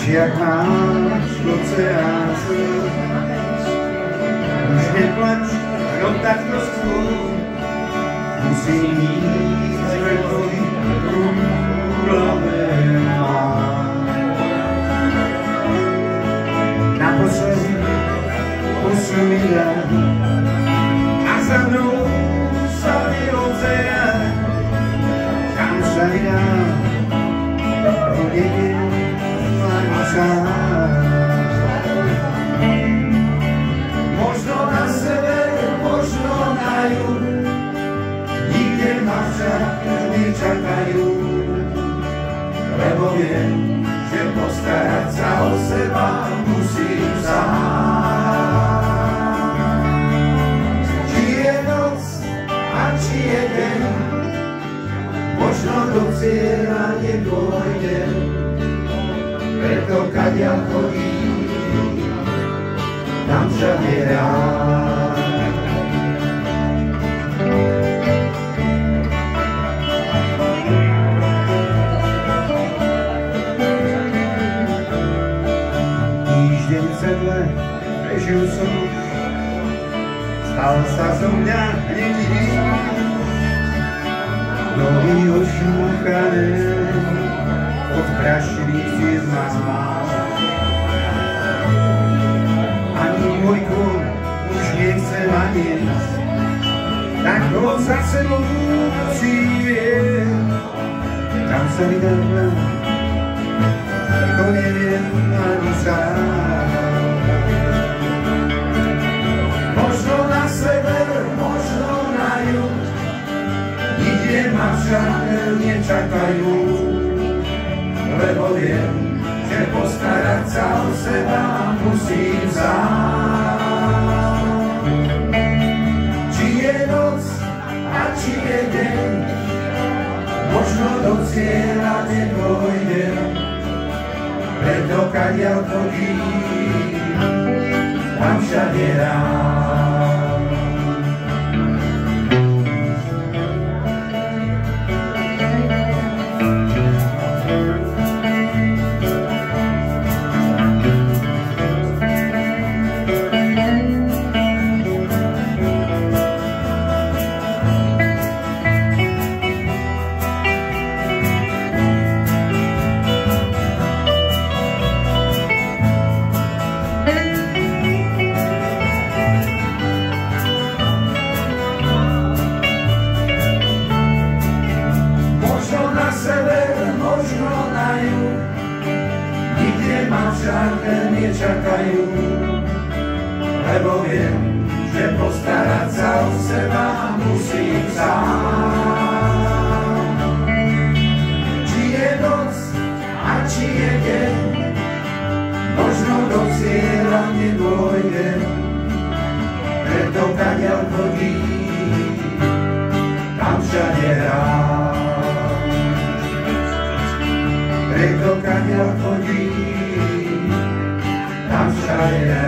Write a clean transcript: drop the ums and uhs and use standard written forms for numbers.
jak máš oceán slz. Už neplač, tak to skôr, musím ísť vrcholí úľavé mám. Naposledy pošli mi dať a za mnou sa vyrozeja, kam sa vydám, to neviem ani sám. Možno na sever, možno na juh, nikde ma však nečakajú, lebo viem, že postarať sa o seba musím sám. Či je noc a či je deň, možno do cieľa nedôjdem, preto kadiaľ chodím, tam všade rád. Týždeň sedle prežil som už, stal sa zo mňa hnedý, nohy ošúchané, od prašných ciest ma zmál. Ani môj kôň už nechce ma niesť, tak ho za sebou musím viesť. Kam sa vydám, to neviem ani sám. Možno na sever, možno na juh, nikde ma však nečakajú, lebo viem, že postarať sa o seba musím sám. Či je noc a či je deň, možno do cieľa nedôjdem, preto kadiaľ chodím, tam všade rád. Nečakajú, lebo viem, že postarať sa o seba musím sám. Či je noc a či je deň, možno do cieľa nedôjdem, preto kadiaľ chodím, tam všade rád. Preto kadiaľ chodím, tam všade rád.